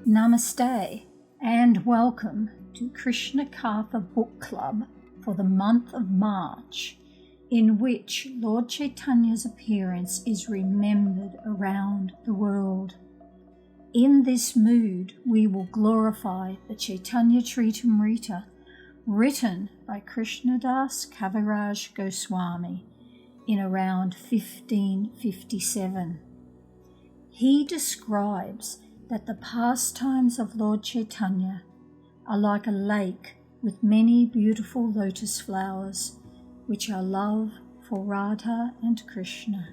Namaste and welcome to Krishna Katha Book Club for the month of March, in which Lord Chaitanya's appearance is remembered around the world. In this mood, we will glorify the Caitanya Caritamrta, written by Krishna Katha Goswami in around 1557. He describes that the pastimes of Lord Chaitanya are like a lake with many beautiful lotus flowers, which are love for Radha and Krishna.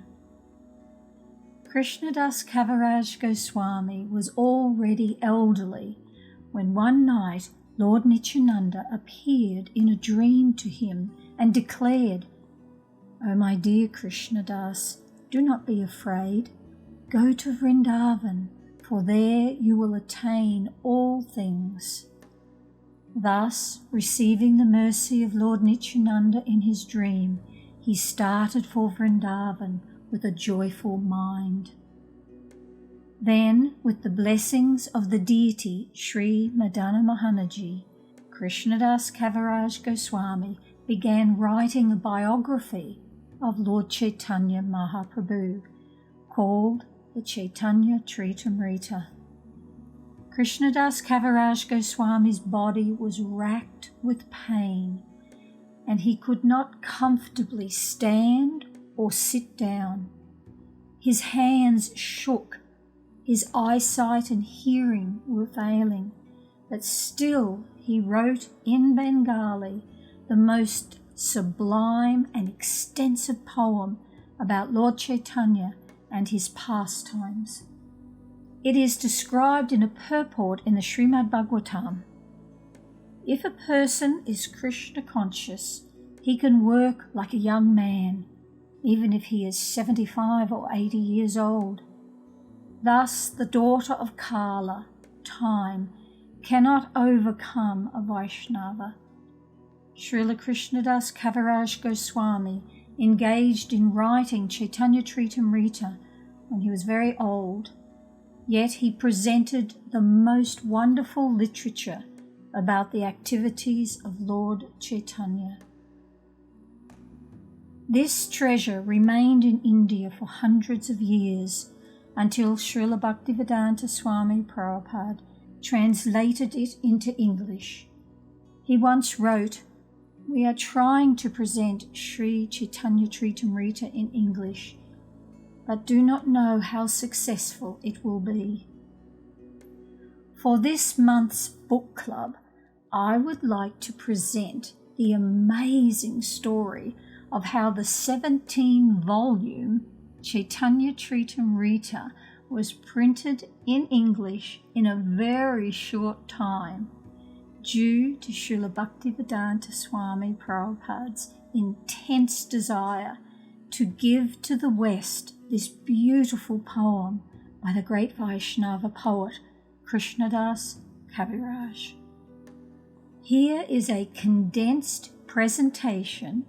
Krishna Katha Goswami was already elderly when one night Lord Nityananda appeared in a dream to him and declared, "O my dear Krishna Das, do not be afraid. Go to Vrindavan, for there you will attain all things." Thus, receiving the mercy of Lord Nityananda in his dream, he started for Vrindavan with a joyful mind. Then, with the blessings of the deity Sri Madana Mohanaji, Krishnadas Kaviraj Goswami began writing a biography of Lord Chaitanya Mahaprabhu, called the Caitanya Caritamrta. Krishnadas Kaviraj Goswami's body was racked with pain, and he could not comfortably stand or sit down. His hands shook, his eyesight and hearing were failing, but still he wrote in Bengali the most sublime and extensive poem about Lord Chaitanya and his pastimes. It is described in a purport in the Srimad Bhagavatam. If a person is Krishna conscious, he can work like a young man, even if he is 75 or 80 years old. Thus, the daughter of Kala, time, cannot overcome a Vaishnava. Srila Krishnadas Kaviraj Goswami engaged in writing Caitanya Caritamrta when he was very old, yet he presented the most wonderful literature about the activities of Lord Chaitanya. This treasure remained in India for hundreds of years until Srila Bhaktivedanta Swami Prabhupada translated it into English. He once wrote, "We are trying to present Sri Caitanya Caritamrta in English, but do not know how successful it will be." For this month's book club, I would like to present the amazing story of how the 17-volume Caitanya Caritamrta was printed in English in a very short time, due to Srila Bhaktivedanta Swami Prabhupada's intense desire to give to the West this beautiful poem by the great Vaishnava poet Krishnadas Kaviraj. Here is a condensed presentation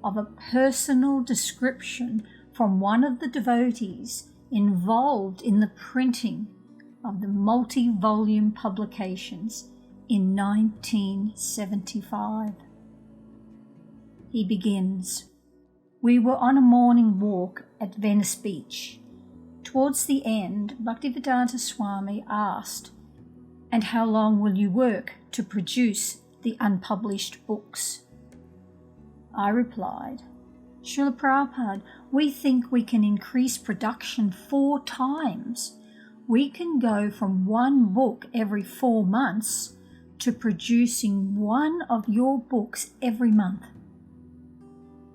of a personal description from one of the devotees involved in the printing of the multi-volume publications in 1975. He begins, "We were on a morning walk at Venice Beach. Towards the end, Bhaktivedanta Swami asked, 'And how long will you work to produce the unpublished books?' I replied, 'Srila Prabhupada, we think we can increase production 4 times. We can go from 1 book every 4 months to producing 1 of your books every month.'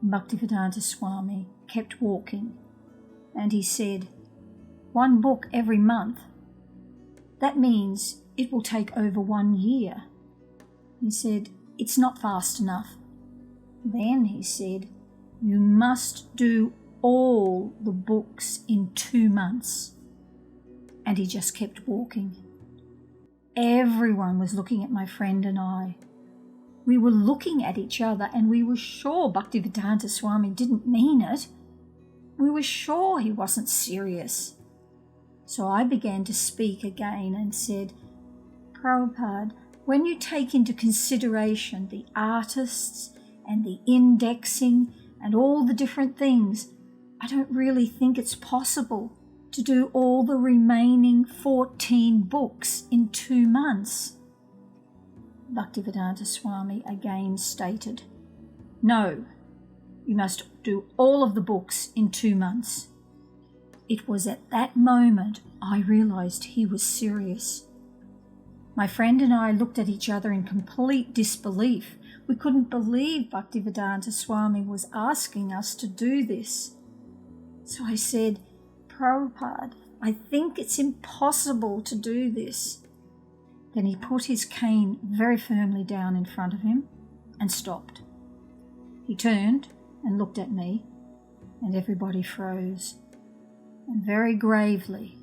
Bhaktivedanta Swami kept walking, and he said, 1 book every month? That means it will take over 1 year. He said, 'It's not fast enough.' Then he said, 'You must do all the books in 2 months.' And he just kept walking. Everyone was looking at my friend and I. We were looking at each other and we were sure Bhaktivedanta Swami didn't mean it. We were sure he wasn't serious. So I began to speak again and said, 'Prabhupada, when you take into consideration the artists and the indexing and all the different things, I don't really think it's possible to do all the remaining 14 books in 2 months.' Bhaktivedanta Swami again stated, 'No, you must do all of the books in 2 months.' It was at that moment I realized he was serious. My friend and I looked at each other in complete disbelief. We couldn't believe Bhaktivedanta Swami was asking us to do this. So I said, 'Prabhupada, I think it's impossible to do this.' Then he put his cane very firmly down in front of him and stopped. He turned and looked at me, and everybody froze. And very gravely,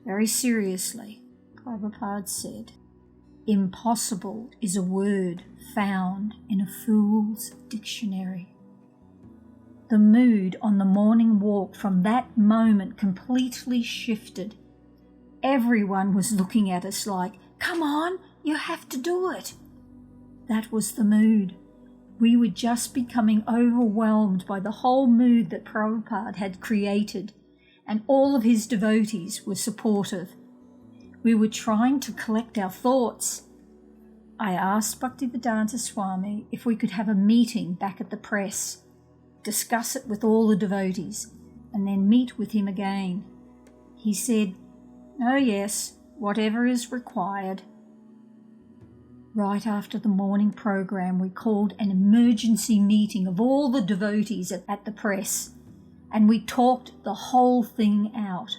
very seriously, Prabhupada said, 'Impossible is a word found in a fool's dictionary.' The mood on the morning walk from that moment completely shifted. Everyone was looking at us like, 'Come on, you have to do it.' That was the mood. We were just becoming overwhelmed by the whole mood that Prabhupada had created, and all of his devotees were supportive. We were trying to collect our thoughts. I asked Bhaktivedanta Swami if we could have a meeting back at the press, discuss it with all the devotees, and then meet with him again. He said, 'Oh yes, whatever is required.' Right after the morning program, we called an emergency meeting of all the devotees at the press, and we talked the whole thing out.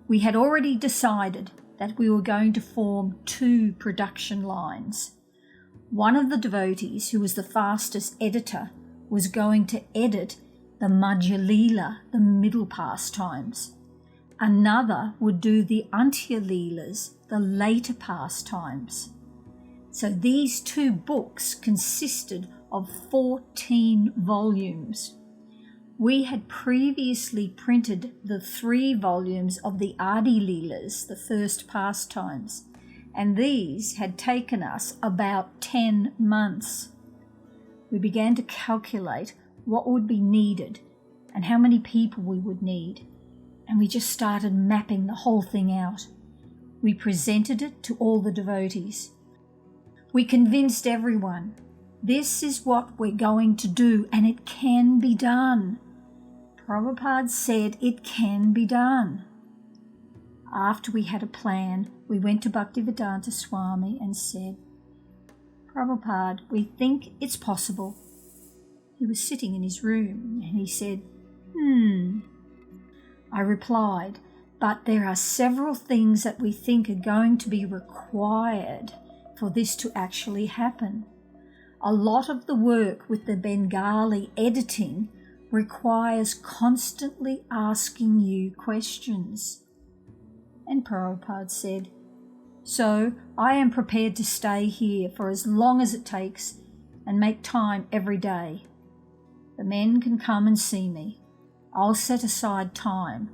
We had already decided that we were going to form 2 production lines. One of the devotees, who was the fastest editor, was going to edit the Madhya Leela, the middle pastimes. Another would do the Antya Leelas, the later pastimes. So these 2 books consisted of 14 volumes. We had previously printed the 3 volumes of the Adi Leelas, the first pastimes, and these had taken us about 10 months. We began to calculate what would be needed and how many people we would need, and we just started mapping the whole thing out. We presented it to all the devotees. We convinced everyone, this is what we're going to do and it can be done. Prabhupada said it can be done. After we had a plan, we went to Bhaktivedanta Swami and said, 'Prabhupada, we think it's possible.' He was sitting in his room and he said, I replied, 'But there are several things that we think are going to be required for this to actually happen. A lot of the work with the Bengali editing requires constantly asking you questions.' And Prabhupada said, 'So I am prepared to stay here for as long as it takes and make time every day.' The men can come and see me. I'll set aside time.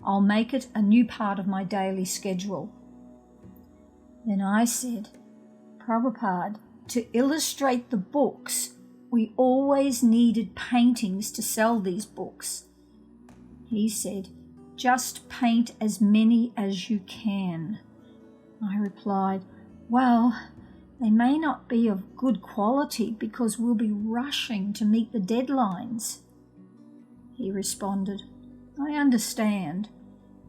I'll make it a new part of my daily schedule." Then I said, "Prabhupada, to illustrate the books, we always needed paintings to sell these books." He said, "Just paint as many as you can." I replied, "Well, they may not be of good quality because we'll be rushing to meet the deadlines." He responded, "I understand,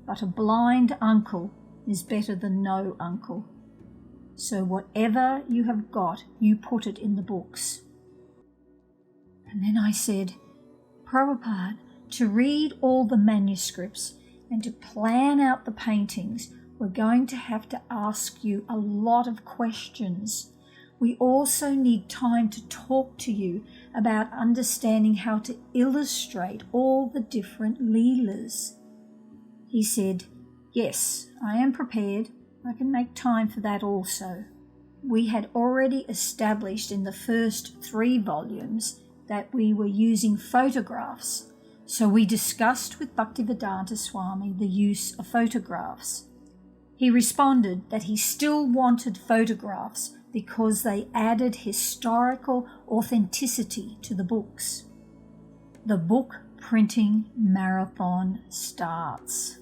but a blind uncle is better than no uncle. So whatever you have got, you put it in the books." And then I said, "Prabhupada, to read all the manuscripts and to plan out the paintings, we're going to have to ask you a lot of questions. We also need time to talk to you about understanding how to illustrate all the different leelas." He said, "Yes, I am prepared. I can make time for that also." We had already established in the first 3 volumes that we were using photographs, so we discussed with Bhaktivedanta Swami the use of photographs. He responded that he still wanted photographs because they added historical authenticity to the books. The book printing marathon starts,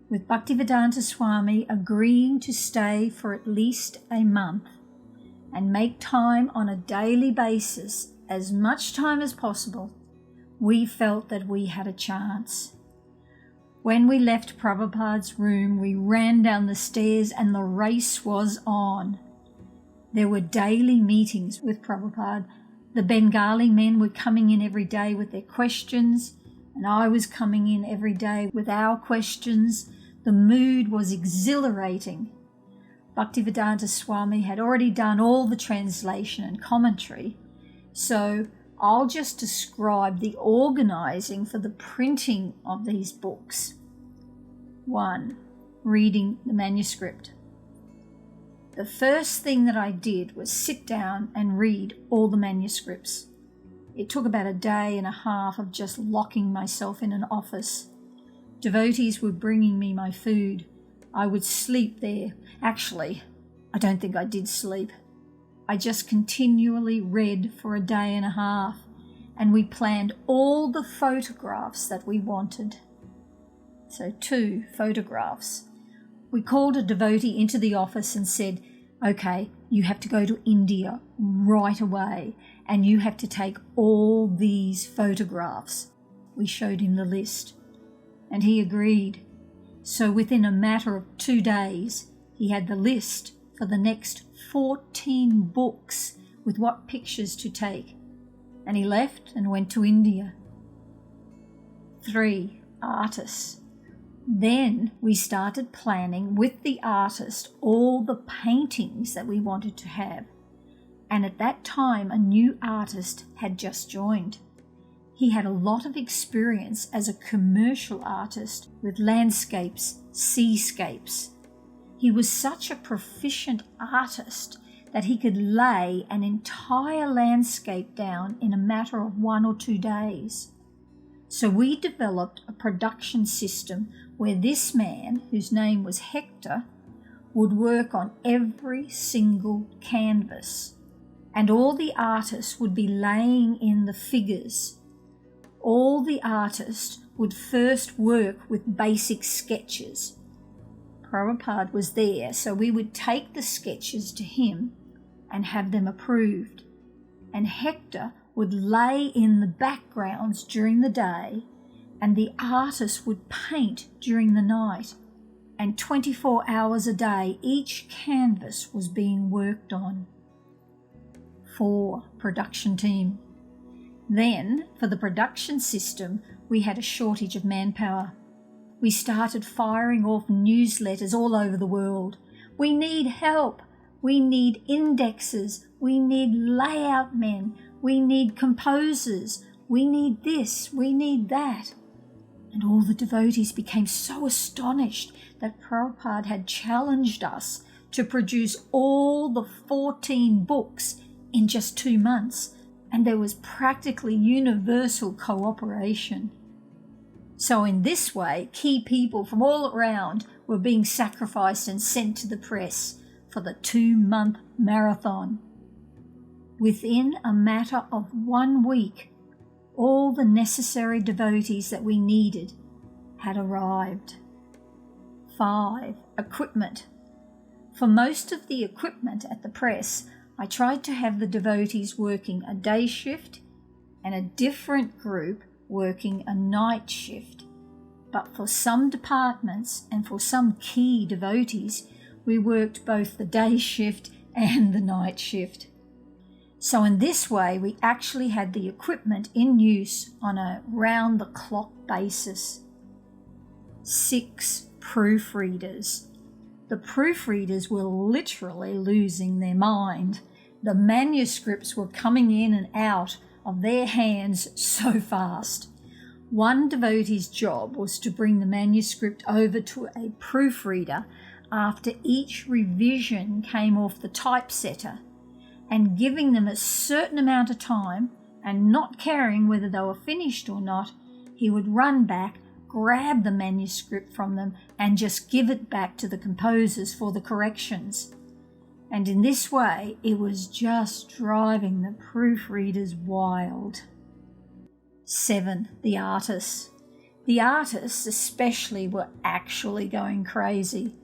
with Bhaktivedanta Swami agreeing to stay for at least a month and make time on a daily basis, as much time as possible. We felt that we had a chance. When we left Prabhupada's room, we ran down the stairs and the race was on. There were daily meetings with Prabhupada. The Bengali men were coming in every day with their questions, and I was coming in every day with our questions. The mood was exhilarating. Bhaktivedanta Swami had already done all the translation and commentary, so I'll just describe the organising for the printing of these books. 1. Reading the manuscript. The first thing that I did was sit down and read all the manuscripts. It took about a day and a half of just locking myself in an office. Devotees were bringing me my food. I would sleep there. Actually, I don't think I did sleep. I just continually read for a day and a half, and we planned all the photographs that we wanted. So 2 photographs. We called a devotee into the office and said, "Okay, you have to go to India right away, and you have to take all these photographs." We showed him the list, and he agreed. So within a matter of 2 days, he had the list for the next 14 books with what pictures to take, and he left and went to India. 3. Artists. Then we started planning with the artist all the paintings that we wanted to have, and at that time a new artist had just joined. He had a lot of experience as a commercial artist with landscapes, seascapes. He was such a proficient artist that he could lay an entire landscape down in a matter of 1 or 2 days. So we developed a production system where this man, whose name was Hector, would work on every single canvas, and all the artists would be laying in the figures. All the artists would first work with basic sketches. Prabhupada was there, so we would take the sketches to him and have them approved. And Hector would lay in the backgrounds during the day, and the artist would paint during the night. And 24 hours a day, each canvas was being worked on. 4. Production team. Then, for the production system, we had a shortage of manpower. We started firing off newsletters all over the world. We need help. We need indexes. We need layout men. We need composers. We need this. We need that. And all the devotees became so astonished that Prabhupada had challenged us to produce all the 14 books in just 2 months. and there was practically universal cooperation. So in this way, key people from all around were being sacrificed and sent to the press for the 2-month marathon. Within a matter of 1 week, all the necessary devotees that we needed had arrived. 5. Equipment. For most of the equipment at the press, I tried to have the devotees working a day shift and a different group working a night shift. But for some departments and for some key devotees, we worked both the day shift and the night shift. So in this way, we actually had the equipment in use on a round-the-clock basis. 6. Proofreaders. The proofreaders were literally losing their mind. The manuscripts were coming in and out of their hands so fast. One devotee's job was to bring the manuscript over to a proofreader after each revision came off the typesetter, and giving them a certain amount of time and not caring whether they were finished or not, he would run back, grab the manuscript from them and just give it back to the composers for the corrections. And in this way, it was just driving the proofreaders wild. 7. The artists. The artists especially were actually going crazy.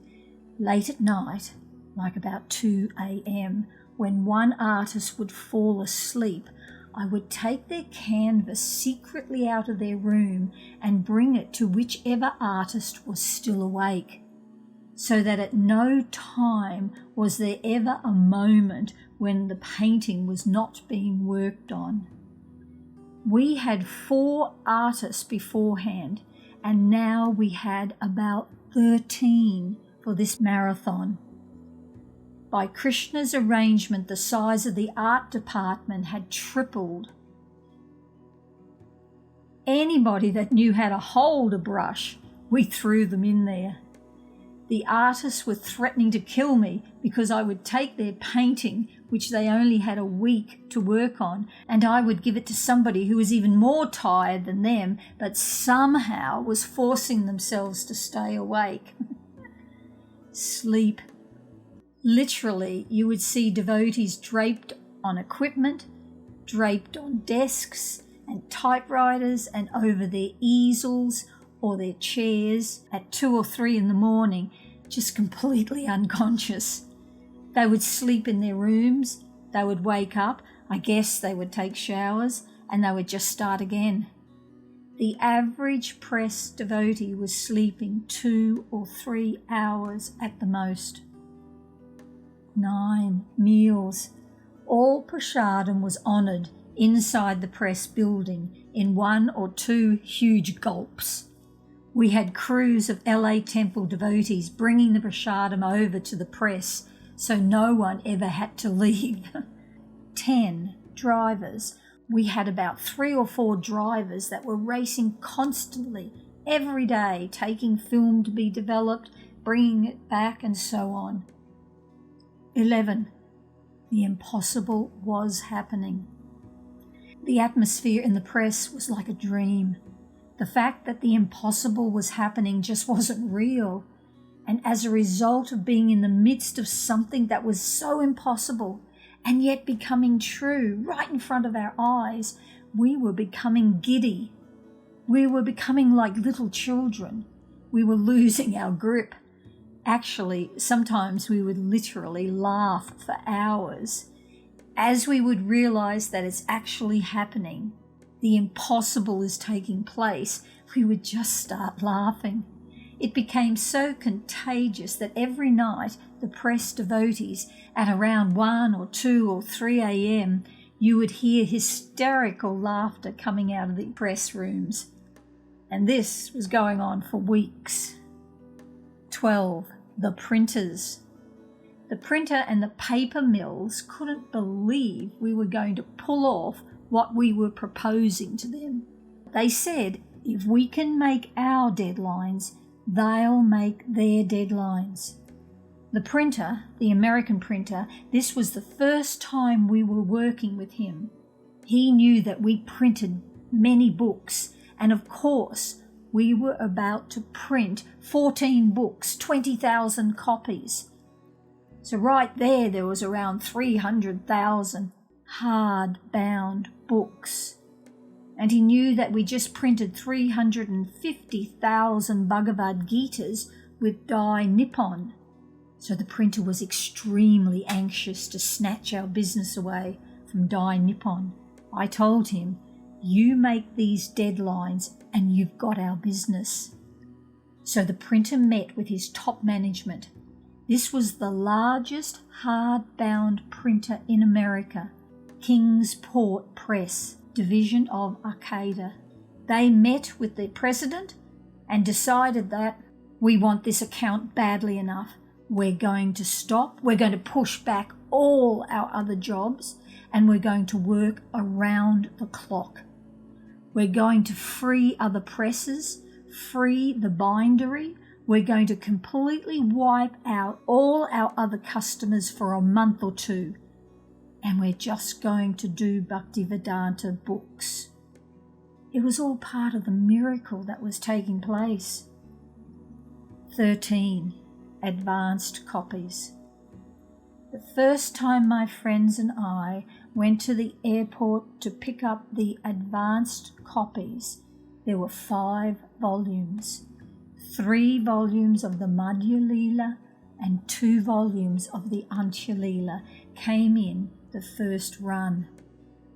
Late at night, like about 2 a.m, when one artist would fall asleep, I would take their canvas secretly out of their room and bring it to whichever artist was still awake, so that at no time was there ever a moment when the painting was not being worked on. We had 4 artists beforehand, and now we had about 13 for this marathon. By Krishna's arrangement, the size of the art department had tripled. Anybody that knew how to hold a brush, we threw them in there. The artists were threatening to kill me because I would take their painting, which they only had a week to work on, and I would give it to somebody who was even more tired than them, but somehow was forcing themselves to stay awake. Sleep. Literally, you would see devotees draped on equipment, draped on desks and typewriters and over their easels or their chairs at 2 or 3 in the morning, just completely unconscious. They would sleep in their rooms, they would wake up, I guess they would take showers, and they would just start again. The average press devotee was sleeping 2 or 3 hours at the most. 9. Meals. All prasadam was honoured inside the press building in 1 or 2 huge gulps. We had crews of LA temple devotees bringing the prasadam over to the press, so no one ever had to leave. 10. Drivers. We had about 3 or 4 drivers that were racing constantly, every day, taking film to be developed, bringing it back, and so on. 11. The impossible was happening. The atmosphere in the press was like a dream. The fact that the impossible was happening just wasn't real. And as a result of being in the midst of something that was so impossible and yet becoming true right in front of our eyes, we were becoming giddy. We were becoming like little children. We were losing our grip. Actually, sometimes we would literally laugh for hours. As we would realize that it's actually happening, the impossible is taking place, we would just start laughing. It became so contagious that every night the press devotees at around 1 or 2 or 3 a.m, you would hear hysterical laughter coming out of the press rooms. And this was going on for weeks. 12. The printers. The printer and the paper mills couldn't believe we were going to pull off what we were proposing to them. They said, if we can make our deadlines, they'll make their deadlines. The printer, the American printer, this was the first time we were working with him. He knew that we printed many books, and of course we were about to print 14 books, 20,000 copies. So right there was around 300,000 hard-bound books. And he knew that we just printed 350,000 Bhagavad Gitas with Dai Nippon. So the printer was extremely anxious to snatch our business away from Dai Nippon. I told him, "You make these deadlines and you've got our business." So the printer met with his top management. This was the largest hardbound printer in America, Kingsport Press, division of Arcata. They met with the president and decided that we want this account badly enough. We're going to stop. We're going to push back all our other jobs, and we're going to work around the clock. We're going to free other presses, free the bindery. We're going to completely wipe out all our other customers for a month or two. And we're just going to do Bhaktivedanta books. It was all part of the miracle that was taking place. 13. Advanced copies. The first time my friends and I went to the airport to pick up the advanced copies, there were 5 volumes. 3 volumes of the Madhya Leela and 2 volumes of the Antya Leela came in the first run.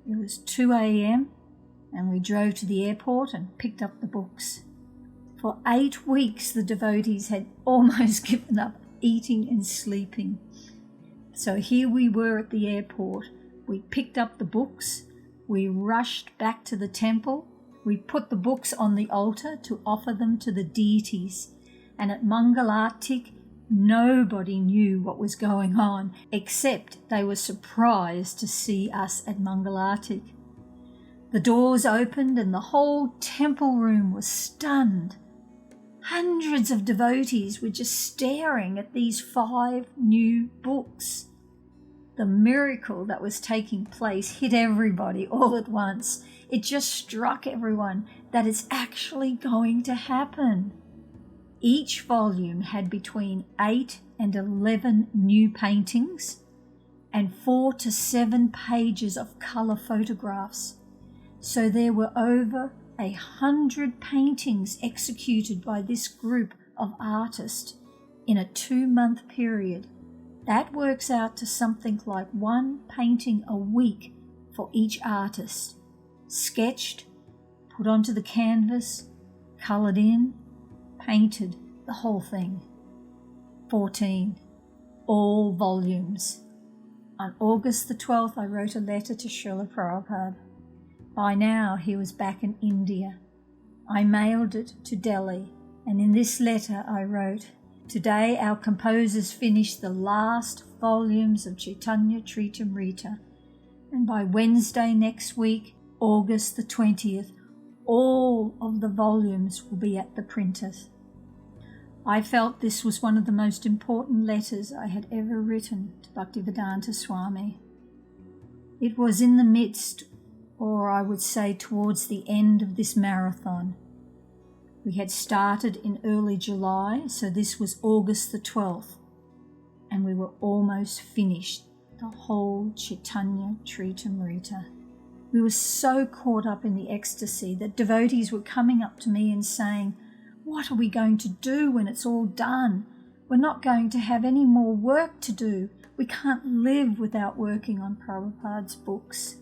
It was 2 a.m. and we drove to the airport and picked up the books. For 8 weeks the devotees had almost given up eating and sleeping. So here we were at the airport. We picked up the books. We rushed back to the temple. We put the books on the altar to offer them to the deities. And at Mangalartik, nobody knew what was going on, except they were surprised to see us at Mangalartik. The doors opened and the whole temple room was stunned. Hundreds of devotees were just staring at these 5 new books. The miracle that was taking place hit everybody all at once. It just struck everyone that it's actually going to happen. Each volume had between 8 and 11 new paintings and 4 to 7 pages of colour photographs. So there were over 100 paintings executed by this group of artists in a 2-month period. That works out to something like 1 painting a week for each artist. Sketched, put onto the canvas, coloured in, painted, the whole thing. 14. All volumes. On August the 12th, I wrote a letter to Srila Prabhupada. By now, he was back in India. I mailed it to Delhi, and in this letter I wrote, "Today our composers finished the last volumes of Caitanya Caritamrta, and by Wednesday next week, August the 20th, all of the volumes will be at the printers." I felt this was one of the most important letters I had ever written to Bhaktivedanta Swami. It was in the midst, or I would say towards the end of this marathon. We had started in early July, so this was August the 12th, and we were almost finished the whole Caitanya Caritamrta. We were so caught up in the ecstasy that devotees were coming up to me and saying, "What are we going to do when it's all done? We're not going to have any more work to do. We can't live without working on Prabhupada's books."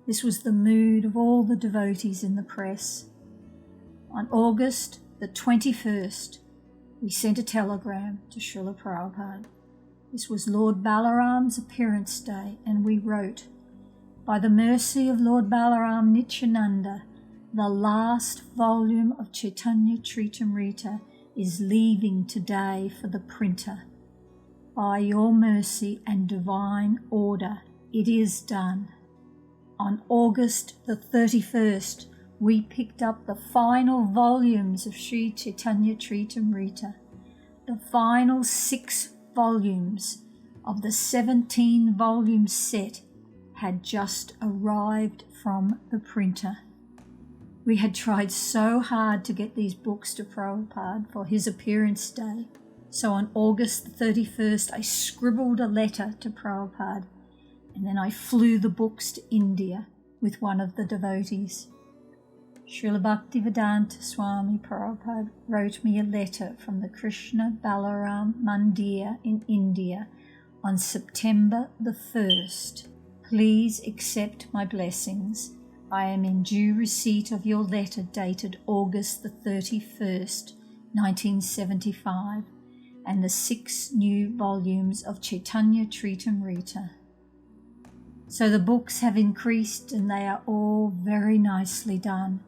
This was the mood of all the devotees in the press. On August the 21st, we sent a telegram to Srila Prabhupada. This was Lord Balaram's appearance day, and we wrote, "By the mercy of Lord Balaram Nityananda, the last volume of Caitanya Caritamrta is leaving today for the printer. By your mercy and divine order, it is done." On August the 31st, we picked up the final volumes of Sri Caitanya Caritamrta. The final 6 volumes of the 17-volume set had just arrived from the printer. We had tried so hard to get these books to Prabhupada for his appearance day. So on August 31st, I scribbled a letter to Prabhupada, and then I flew the books to India with one of the devotees. Srila Bhaktivedanta Swami Prabhupada wrote me a letter from the Krishna Balaram Mandir in India on September the 1st. Please accept my blessings. I am in due receipt of your letter dated August the 31st, 1975, and the 6 new volumes of Caitanya Caritamrta. So the books have increased and they are all very nicely done.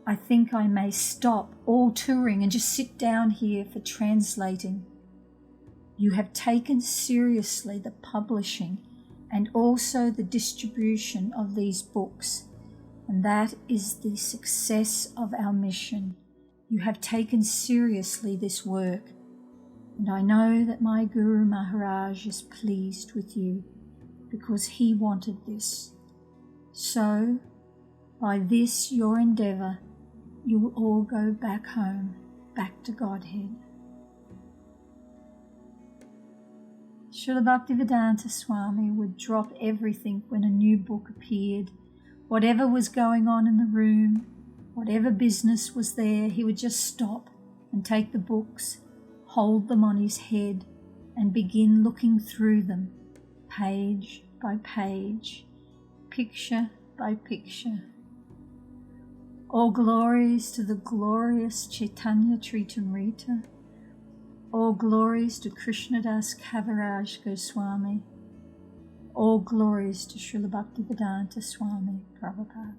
I think I may stop all touring and just sit down here for translating. You have taken seriously the publishing and also the distribution of these books, and that is the success of our mission. You have taken seriously this work, and I know that my Guru Maharaj is pleased with you because he wanted this. So, by this your endeavour, you will all go back home, back to Godhead. Srila Bhaktivedanta Swami would drop everything when a new book appeared. Whatever was going on in the room, whatever business was there, he would just stop and take the books, hold them on his head, and begin looking through them, page by page, picture by picture. All glories to the glorious Caitanya Caritamrta. All glories to Krishnadas Kaviraj Goswami. All glories to Srila Bhaktivedanta Swami Prabhupada.